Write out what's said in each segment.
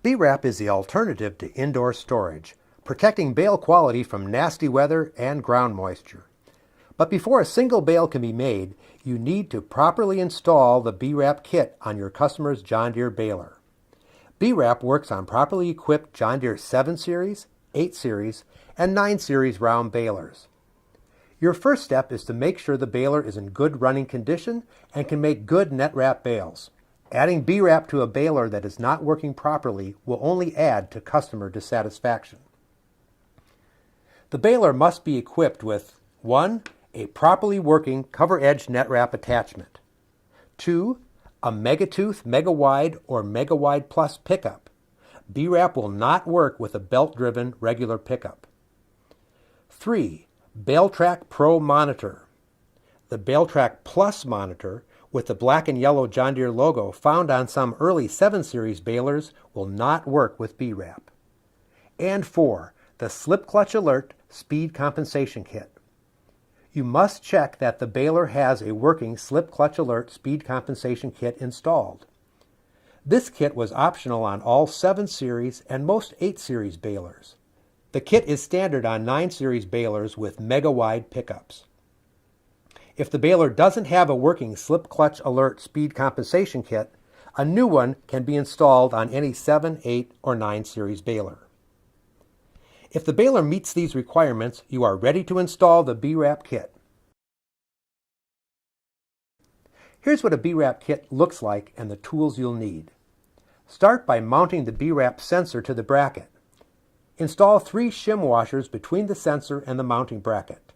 B-wrap is the alternative to indoor storage, protecting bale quality from nasty weather and ground moisture. But before a single bale can be made, you need to properly install the B-wrap kit on your customer's John Deere baler. B-wrap works on properly equipped John Deere 7 Series, 8 Series, and 9 Series round balers. Your first step is to make sure the baler is in good running condition and can make good netwrap bales. Adding B-wrap to a baler that is not working properly will only add to customer dissatisfaction. The baler must be equipped with 1. A properly working CoverEdge netwrap attachment. 2. A MegaTooth, MegaWide, or MegaWide Plus pickup. B-wrap will not work with a belt-driven regular pickup. 3. Trak Pro monitor. The Trak Plus monitor with the black and yellow John Deere logo found on some early 7 Series balers will not work with B-wrap. And 4. The Slip Clutch Alert Speed Compensation Kit. You must check that the baler has a working Slip Clutch Alert Speed Compensation Kit installed. This kit was optional on all 7 Series and most 8 Series balers. The kit is standard on 9 Series balers with MegaWide pickups. If the baler doesn't have a working Slip Clutch Alert Speed Compensation Kit, a new one can be installed on any 7, 8, or 9 Series baler. If the baler meets these requirements, you are ready to install the B-wrap kit. Here's what a B-wrap kit looks like and the tools you'll need. Start by mounting the B-wrap sensor to the bracket. Install 3 shim washers between the sensor and the mounting bracket.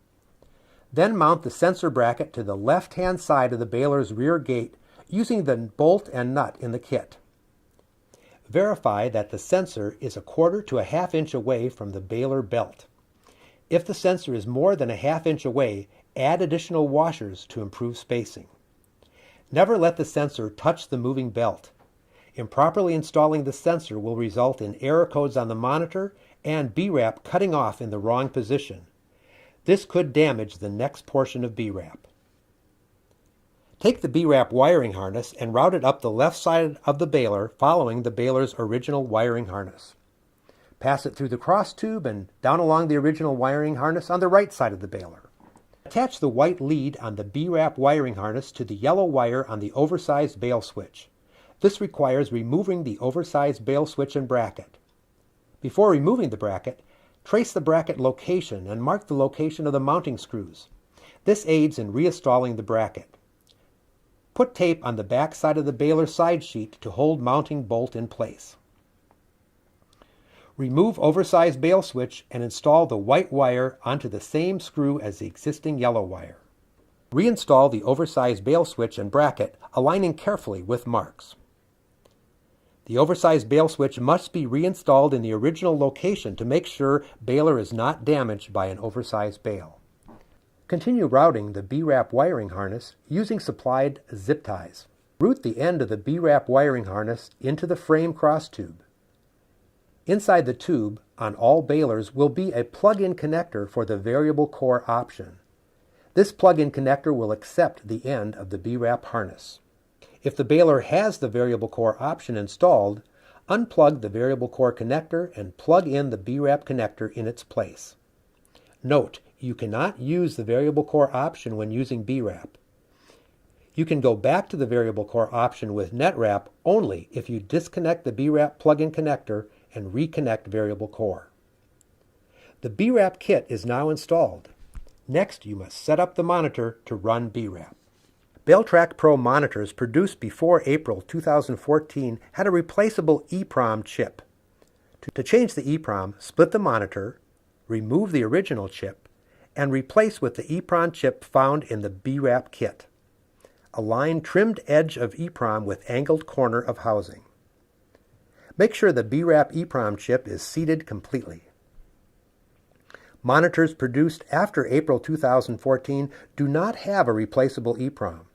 Then mount the sensor bracket to the left-hand side of the baler's rear gate using the bolt and nut in the kit. Verify that the sensor is 1/4 to 1/2 inch away from the baler belt. If the sensor is more than 1/2 inch away, add additional washers to improve spacing. Never let the sensor touch the moving belt. Improperly installing the sensor will result in error codes on the monitor and B-wrap cutting off in the wrong position. This could damage the next portion of B-wrap. Take the B-wrap wiring harness and route it up the left side of the baler following the baler's original wiring harness. Pass it through the cross tube and down along the original wiring harness on the right side of the baler. Attach the white lead on the B-wrap wiring harness to the yellow wire on the oversized bale switch. This requires removing the oversized bale switch and bracket. Before removing the bracket, trace the bracket location and mark the location of the mounting screws. This aids in reinstalling the bracket. Put tape on the back side of the baler side sheet to hold mounting bolt in place. Remove oversized bale switch and install the white wire onto the same screw as the existing yellow wire. Reinstall the oversized bale switch and bracket, aligning carefully with marks. The oversized bale switch must be reinstalled in the original location to make sure baler is not damaged by an oversized bale. Continue routing the B-wrap wiring harness using supplied zip ties. Route the end of the B-wrap wiring harness into the frame cross tube. Inside the tube, on all balers, will be a plug-in connector for the variable core option. This plug-in connector will accept the end of the B-wrap harness. If the baler has the variable core option installed, unplug the variable core connector and plug in the B-wrap connector in its place. Note, you cannot use the variable core option when using B-wrap. You can go back to the variable core option with netwrap only if you disconnect the B-wrap plug-in connector and reconnect variable core. The B-wrap kit is now installed. Next, you must set up the monitor to run B-wrap. Trak Pro monitors produced before April 2014 had a replaceable EEPROM chip. To change the EEPROM, split the monitor, remove the original chip, and replace with the EEPROM chip found in the B-wrap kit. Align trimmed edge of EEPROM with angled corner of housing. Make sure the B-wrap EEPROM chip is seated completely. Monitors produced after April 2014 do not have a replaceable EEPROM.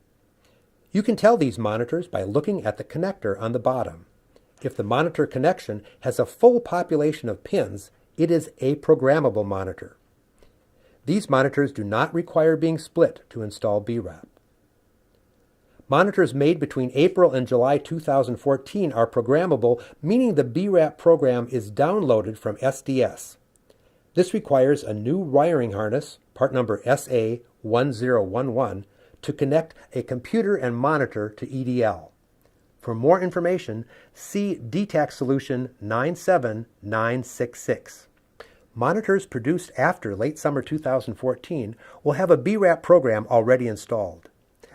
You can tell these monitors by looking at the connector on the bottom. If the monitor connection has a full population of pins, it is a programmable monitor. These monitors do not require being split to install B-wrap. Monitors made between April and July 2014 are programmable, meaning the BRAP program is downloaded from SDS. This requires a new wiring harness, part number SA1011, to connect a computer and monitor to EDL. For more information, see DTAC Solution 97966. Monitors produced after late summer 2014 will have a BRAP program already installed.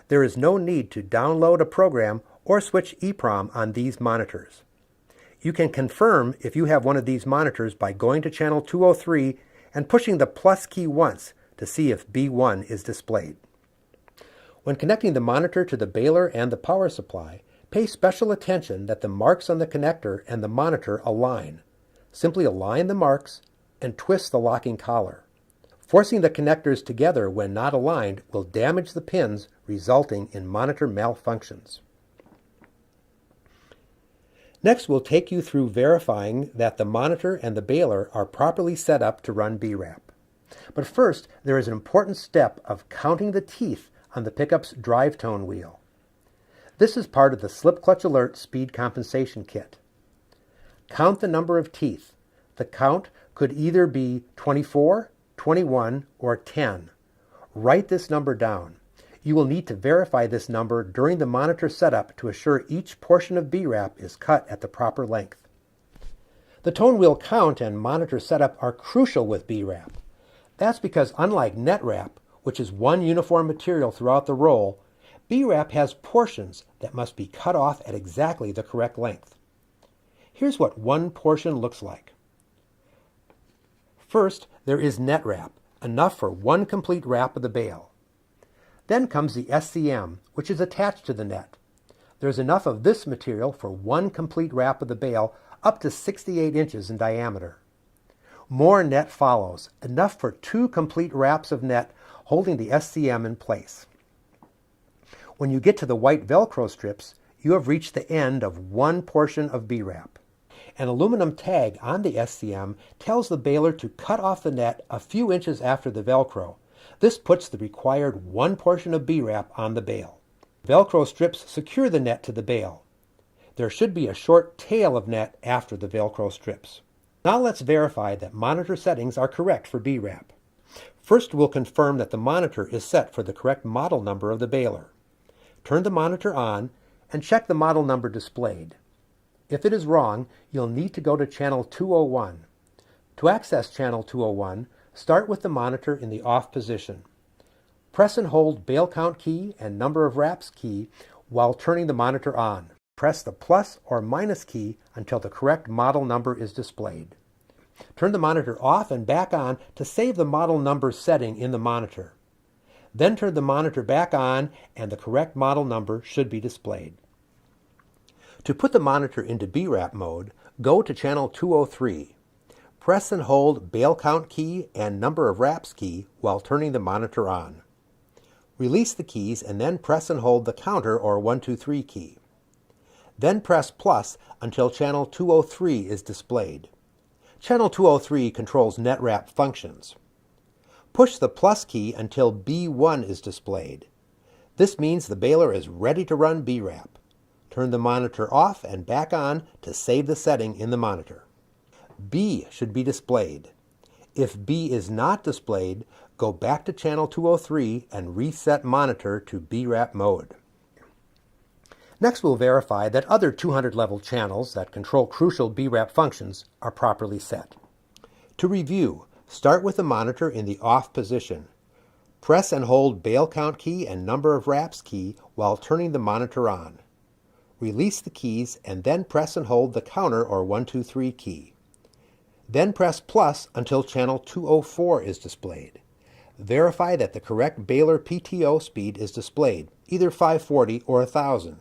There is no need to download a program or switch EEPROM on these monitors. You can confirm if you have one of these monitors by going to channel 203 and pushing the plus key once to see if B1 is displayed. When connecting the monitor to the Baler and the power supply, pay special attention that the marks on the connector and the monitor align. Simply align the marks and twist the locking collar. Forcing the connectors together when not aligned will damage the pins, resulting in monitor malfunctions. Next, we'll take you through verifying that the monitor and the Baler are properly set up to run BRAP. But first, there is an important step of counting the teeth on the pickup's drive tone wheel. This is part of the Slip Clutch Alert Speed Compensation Kit. Count the number of teeth. The count could either be 24, 21, or 10. Write this number down. You will need to verify this number during the monitor setup to assure each portion of BRAP is cut at the proper length. The tone wheel count and monitor setup are crucial with BRAP. That's because unlike netwrap, which is one uniform material throughout the roll, BRAP has portions that must be cut off at exactly the correct length. Here's what one portion looks like. First, there is netwrap, enough for one complete wrap of the bale. Then comes the SCM, which is attached to the net. There's enough of this material for one complete wrap of the bale, up to 68 inches in diameter. More net follows, enough for 2 complete wraps of net holding the SCM in place. When you get to the white Velcro strips, you have reached the end of one portion of BRAP. An aluminum tag on the SCM tells the baler to cut off the net a few inches after the Velcro. This puts the required one portion of BRAP on the bale. Velcro strips secure the net to the bale. There should be a short tail of net after the Velcro strips. Now let's verify that monitor settings are correct for BRAP. First, we'll confirm that the monitor is set for the correct model number of the baler. Turn the monitor on and check the model number displayed. If it is wrong, you'll need to go to channel 201. To access channel 201, start with the monitor in the off position. Press and hold bale count key and number of wraps key while turning the monitor on. Press the plus or minus key until the correct model number is displayed. Turn the monitor off and back on to save the model number setting in the monitor. Then turn the monitor back on and the correct model number should be displayed. To put the monitor into BRAP mode, go to channel 203. Press and hold bale count key and number of wraps key while turning the monitor on. Release the keys and then press and hold the counter or 123 key. Then press plus until channel 203 is displayed. Channel 203 controls netwrap functions. Push the plus key until B1 is displayed. This means the baler is ready to run BRAP. Turn the monitor off and back on to save the setting in the monitor. B should be displayed. If B is not displayed, go back to channel 203 and reset monitor to BRAP mode. Next, we'll verify that other 200-level channels that control crucial BRAP functions are properly set. To review, start with the monitor in the off position. Press and hold bale count key and number of wraps key while turning the monitor on. Release the keys and then press and hold the counter or 123 key. Then press plus until channel 204 is displayed. Verify that the correct baler PTO speed is displayed, either 540 or 1000.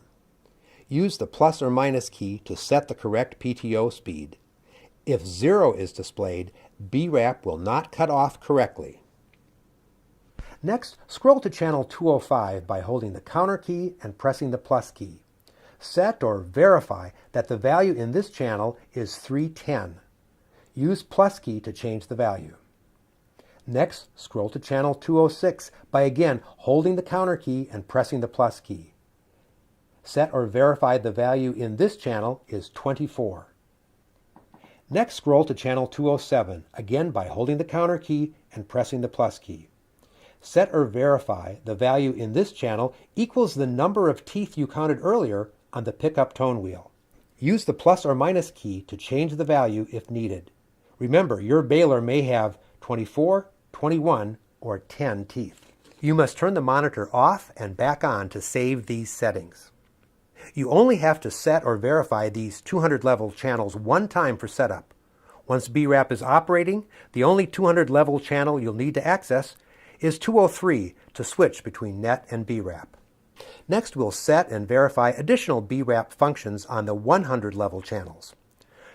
Use the plus or minus key to set the correct PTO speed. If 0 is displayed, BRAP will not cut off correctly. Next, scroll to channel 205 by holding the counter key and pressing the plus key. Set or verify that the value in this channel is 310. Use plus key to change the value. Next, scroll to channel 206 by again holding the counter key and pressing the plus key. Set or verify the value in this channel is 24. Next, scroll to channel 207, again by holding the counter key and pressing the plus key. Set or verify the value in this channel equals the number of teeth you counted earlier on the pickup tone wheel. Use the plus or minus key to change the value if needed. Remember, your baler may have 24, 21, or 10 teeth. You must turn the monitor off and back on to save these settings. You only have to set or verify these 200 level channels one time for setup. Once BWrap is operating, the only 200 level channel you'll need to access is 203 to switch between net and BWrap. Next, we'll set and verify additional BWrap functions on the 100 level channels.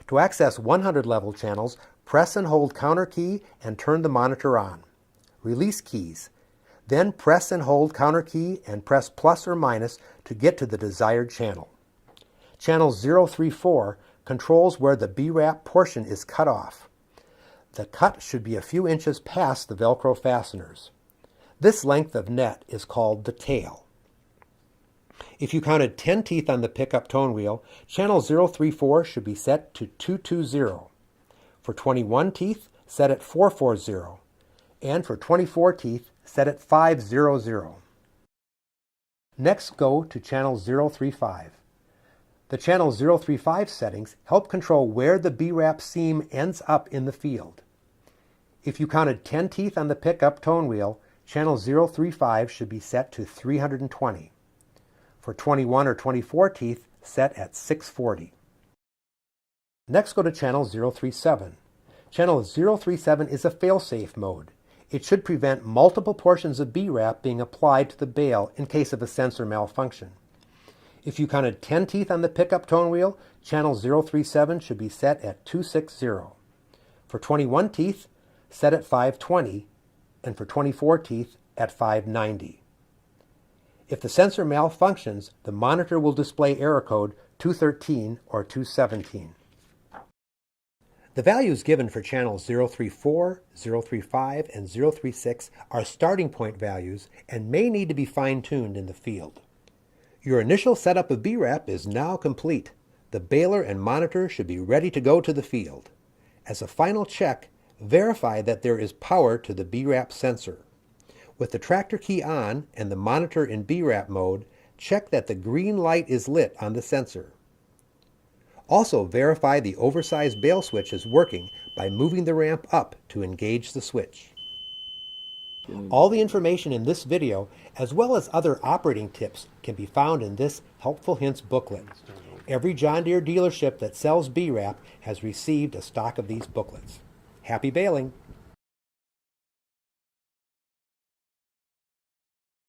To access 100 level channels, press and hold counter key and turn the monitor on. Release keys. Then press and hold counter key and press plus or minus to get to the desired channel. Channel 034 controls where the BWrap portion is cut off. The cut should be a few inches past the Velcro fasteners. This length of net is called the tail. If you counted 10 teeth on the pickup tone wheel, channel 034 should be set to 220. For 21 teeth, set at 440. And for 24 teeth, set at 500. Next, go to channel 035. The channel 035 settings help control where the BWrap seam ends up in the field. If you counted 10 teeth on the pickup tone wheel, channel 035 should be set to 320. For 21 or 24 teeth, set at 640. Next, go to channel 037. Channel 037 is a fail-safe mode. It should prevent multiple portions of BWrap being applied to the bale in case of a sensor malfunction. If you counted 10 teeth on the pickup tone wheel, channel 037 should be set at 260. For 21 teeth, set at 520, and for 24 teeth at 590. If the sensor malfunctions, the monitor will display error code 213 or 217. The values given for channels 034, 035, and 036 are starting point values and may need to be fine-tuned in the field. Your initial setup of BWrap is now complete. The baler and monitor should be ready to go to the field. As a final check, verify that there is power to the BWrap sensor. With the tractor key on and the monitor in BWrap mode, check that the green light is lit on the sensor. Also, verify the oversized bale switch is working by moving the ramp up to engage the switch. All the information in this video, as well as other operating tips, can be found in this Helpful Hints booklet. Every John Deere dealership that sells BWrap has received a stock of these booklets. Happy baling!